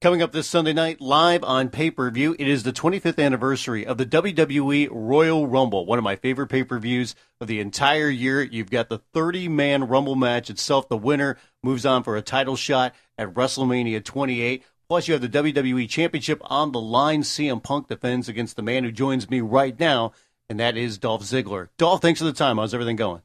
Coming up this Sunday night, live on pay-per-view, it is the 25th anniversary of the WWE Royal Rumble, one of my favorite pay-per-views of the entire year. You've got the 30-man Rumble match itself. The winner moves on for a title shot at WrestleMania 28. Plus, you have the WWE Championship on the line. CM Punk defends against the man who joins me right now, and that is Dolph Ziggler. Dolph, thanks for the time. How's everything going?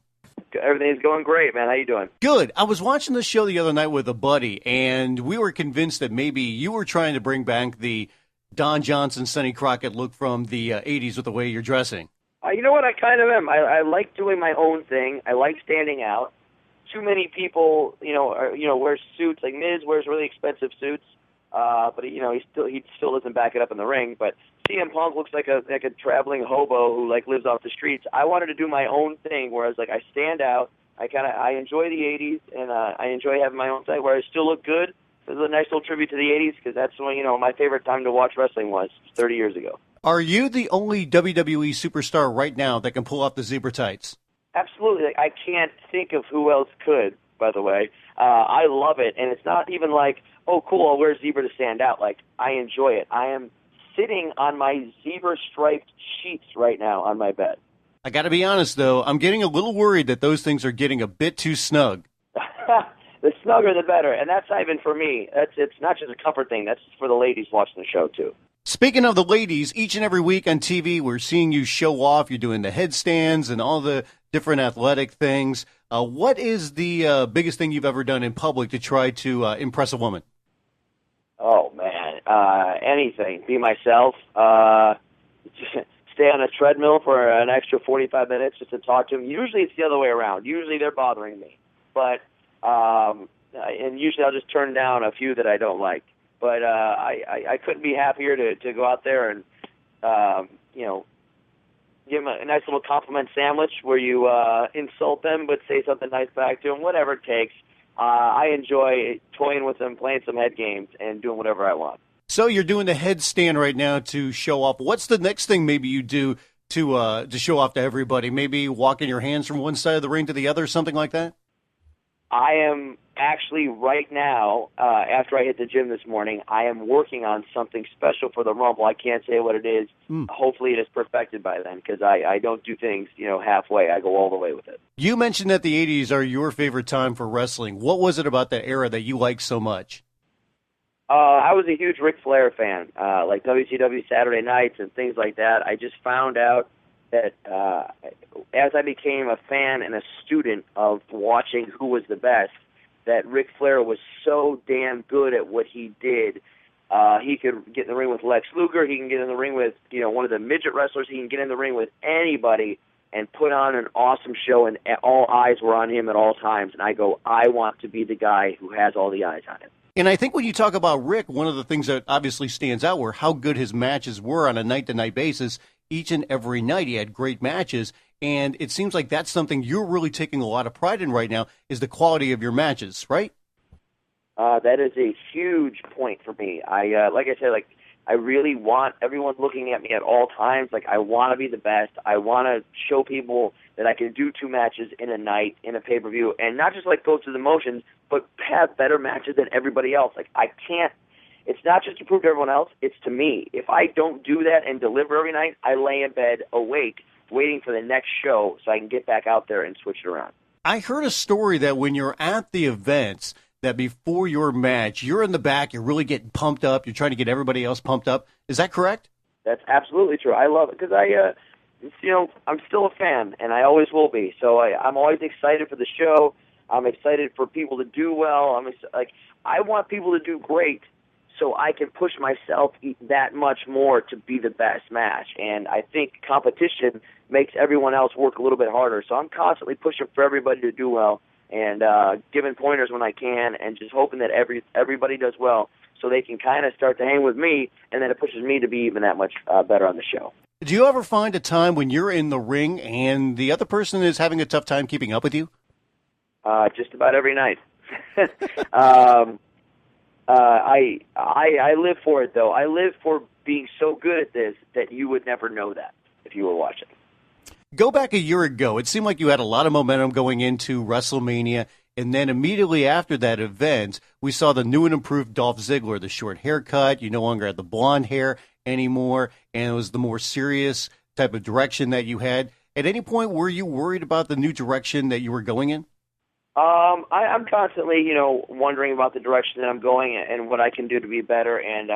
Everything's going great, man. How you doing? Good. I was watching the show the other night with a buddy, and we were convinced that maybe you were trying to bring back the Don Johnson, Sonny Crockett look from the 80s with the way you're dressing. You know what? I kind of am. I like doing my own thing. I like standing out. Too many people, wear suits. Like Miz wears really expensive suits, but he still doesn't back it up in the ring. But CM Punk looks like a traveling hobo who lives off the streets. I wanted to do my own thing, whereas I stand out. I enjoy the '80s, and I enjoy having my own thing where I still look good. This is a nice little tribute to the '80s because that's when my favorite time to watch wrestling was 30 years ago. Are you the only WWE superstar right now that can pull off the zebra tights? Absolutely. I can't think of who else could. By the way, I love it, and it's not even oh, cool, I'll wear zebra to stand out. I enjoy it. I am sitting on my zebra-striped sheets right now on my bed. I got to be honest, though, I'm getting a little worried that those things are getting a bit too snug. The snugger, the better, and that's not even for me. It's not just a comfort thing. That's for the ladies watching the show, too. Speaking of the ladies, each and every week on TV, we're seeing you show off. You're doing the headstands and all the different athletic things. What is the biggest thing you've ever done in public to try to impress a woman? Oh, man. Anything. Be myself. Stay on a treadmill for an extra 45 minutes just to talk to them. Usually it's the other way around. Usually they're bothering me. But and usually I'll just turn down a few that I don't like. But I couldn't be happier to go out there and, give them a nice little compliment sandwich where you insult them but say something nice back to them, whatever it takes. I enjoy toying with them, playing some head games, and doing whatever I want. So you're doing the headstand right now to show off. What's the next thing maybe you do to show off to everybody? Maybe walking your hands from one side of the ring to the other, something like that? I am actually right now, after I hit the gym this morning, I am working on something special for the Rumble. I can't say what it is. Hopefully it is perfected by then because I don't do things, halfway. I go all the way with it. You mentioned that the 80s are your favorite time for wrestling. What was it about that era that you liked so much? I was a huge Ric Flair fan, like WCW Saturday Nights and things like that. I just found out that as I became a fan and a student of watching who was the best, that Ric Flair was so damn good at what he did. He could get in the ring with Lex Luger. He can get in the ring with one of the midget wrestlers. He can get in the ring with anybody and put on an awesome show, and all eyes were on him at all times. And I go, I want to be the guy who has all the eyes on him. And I think when you talk about Rick, one of the things that obviously stands out were how good his matches were on a night-to-night basis. Each and every night he had great matches, and it seems like that's something you're really taking a lot of pride in right now is the quality of your matches, right? That is a huge point for me. I really want everyone looking at me at all times. I want to be the best. I want to show people that I can do 2 matches in a night, in a pay-per-view, and not just go through the motions, but have better matches than everybody else. I can't. It's not just to prove to everyone else. It's to me. If I don't do that and deliver every night, I lay in bed awake waiting for the next show so I can get back out there and switch it around. I heard a story that when you're at the events, that before your match, you're in the back, you're really getting pumped up, you're trying to get everybody else pumped up. Is that correct? That's absolutely true. I love it because I'm still a fan, and I always will be. So I'm always excited for the show. I'm excited for people to do well. I want people to do great so I can push myself that much more to be the best match. And I think competition makes everyone else work a little bit harder. So I'm constantly pushing for everybody to do well and giving pointers when I can and just hoping that everybody does well so they can kind of start to hang with me, and then it pushes me to be even that much better on the show. Do you ever find a time when you're in the ring and the other person is having a tough time keeping up with you? Just about every night. I live for it, though. I live for being so good at this that you would never know that if you were watching. Go back a year ago. It seemed like you had a lot of momentum going into WrestleMania, And then immediately after that event, we saw the new and improved Dolph Ziggler, the short haircut. You no longer had the blonde hair anymore, and it was the more serious type of direction that you had. At any point, were you worried about the new direction that you were going in? I'm constantly, wondering about the direction that I'm going and what I can do to be better. And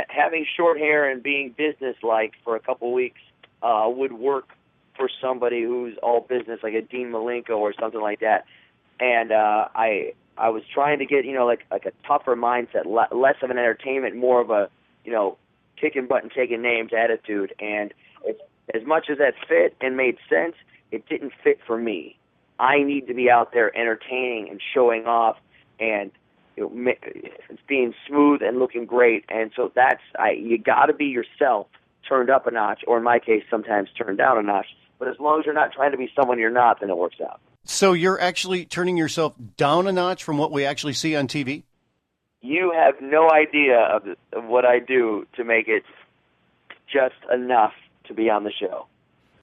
having short hair and being business-like for a couple weeks would work for somebody who's all business, like a Dean Malenko or something like that. And I was trying to get, like a tougher mindset, less of an entertainment, more of a, kicking butt and taking names attitude. And as much as that fit and made sense, it didn't fit for me. I need to be out there entertaining and showing off and being smooth and looking great. And so you got to be yourself, turned up a notch, or in my case, sometimes turned down a notch. But as long as you're not trying to be someone you're not, then it works out. So you're actually turning yourself down a notch from what we actually see on TV? You have no idea of what I do to make it just enough to be on the show.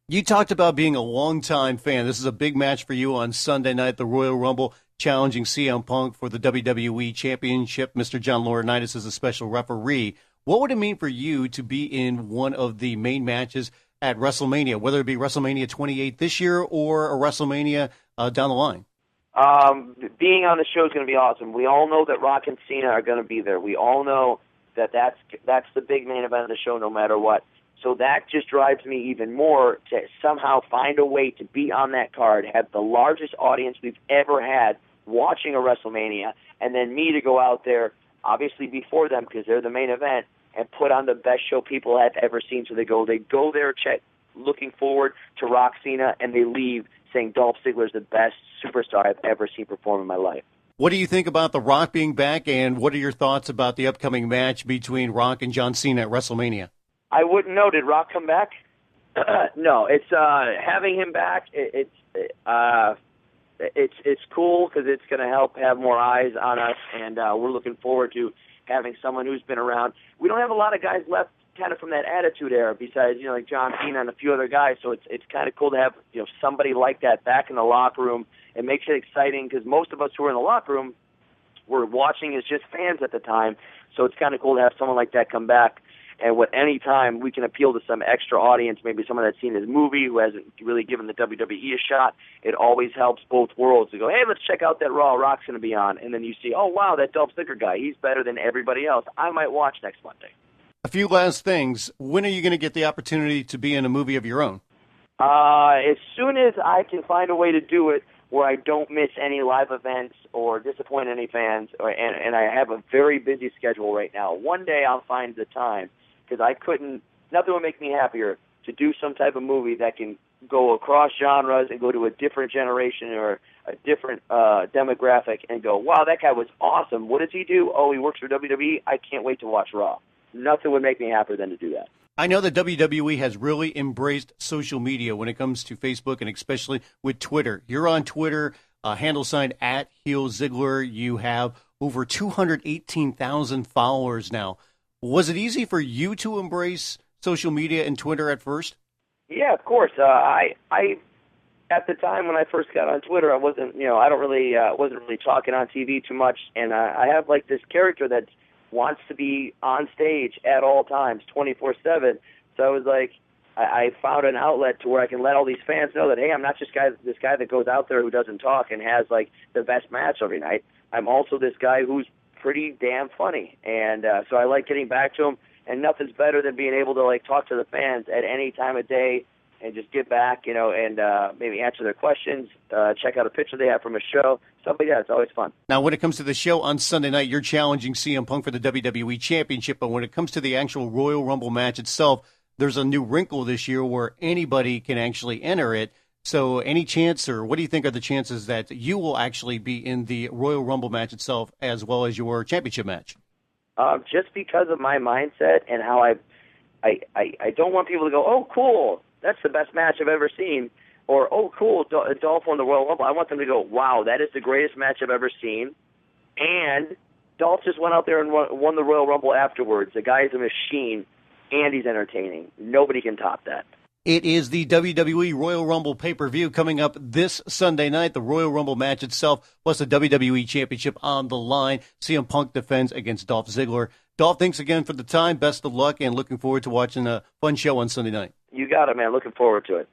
You talked about being a longtime fan. This is a big match for you on Sunday night, the Royal Rumble, challenging CM Punk for the WWE Championship. Mr. John Laurinaitis is a special referee. What would it mean for you to be in one of the main matches at WrestleMania, whether it be WrestleMania 28 this year or a WrestleMania down the line? Being on the show is going to be awesome. We all know that Rock and Cena are going to be there. We all know that that's the big main event of the show no matter what. So that just drives me even more to somehow find a way to be on that card, have the largest audience we've ever had watching a WrestleMania, and then me to go out there, obviously before them because they're the main event, and put on the best show people have ever seen. So they go there looking forward to Rock Cena, and they leave saying Dolph Ziggler is the best superstar I've ever seen perform in my life. What do you think about The Rock being back, and what are your thoughts about the upcoming match between Rock and John Cena at WrestleMania? I wouldn't know. Did Rock come back? No, it's having him back. It's cool because it's going to help have more eyes on us, and we're looking forward to having someone who's been around. We don't have a lot of guys left kind of from that Attitude Era besides like John Cena and a few other guys. So it's kind of cool to have somebody like that back in the locker room. It makes it exciting because most of us who are in the locker room were watching as just fans at the time. So it's kind of cool to have someone like that come back. And any time we can appeal to some extra audience, maybe someone that's seen his movie who hasn't really given the WWE a shot, it always helps both worlds to go, hey, let's check out that Raw Rock's going to be on. And then you see, oh, wow, that Dolph Ziggler guy, he's better than everybody else. I might watch next Monday. A few last things. When are you going to get the opportunity to be in a movie of your own? As soon as I can find a way to do it where I don't miss any live events or disappoint any fans, and I have a very busy schedule right now. One day I'll find the time. Because nothing would make me happier to do some type of movie that can go across genres and go to a different generation or a different demographic and go, wow, that guy was awesome. What does he do? Oh, he works for WWE. I can't wait to watch Raw. Nothing would make me happier than to do that. I know that WWE has really embraced social media when it comes to Facebook and especially with Twitter. You're on Twitter, handle sign @HeelZiggler. You have over 218,000 followers now. Was it easy for you to embrace social media and Twitter at first? Yeah, of course. I at the time when I first got on Twitter, I wasn't, wasn't really talking on TV too much, and I have like this character that wants to be on stage at all times, 24/7. So I was like, I found an outlet to where I can let all these fans know that, hey, I'm not just this guy that goes out there who doesn't talk and has like the best match every night. I'm also this guy who's pretty damn funny, and so I like getting back to them, and nothing's better than being able to like talk to the fans at any time of day and just get back, and maybe answer their questions, check out a picture they have from a show, stuff like that. It's always fun. Now, when it comes to the show on Sunday night, you're challenging CM Punk for the WWE Championship, but when it comes to the actual Royal Rumble match itself, there's a new wrinkle this year where anybody can actually enter it. So any chance, or what do you think are the chances that you will actually be in the Royal Rumble match itself as well as your championship match? Just because of my mindset and how I don't want people to go, oh, cool, that's the best match I've ever seen, or, oh, cool, Dolph won the Royal Rumble. I want them to go, wow, that is the greatest match I've ever seen, and Dolph just went out there and won the Royal Rumble afterwards. The guy is a machine, and he's entertaining. Nobody can top that. It is the WWE Royal Rumble pay-per-view coming up this Sunday night. The Royal Rumble match itself, plus the WWE Championship on the line. CM Punk defends against Dolph Ziggler. Dolph, thanks again for the time. Best of luck, and looking forward to watching a fun show on Sunday night. You got it, man. Looking forward to it.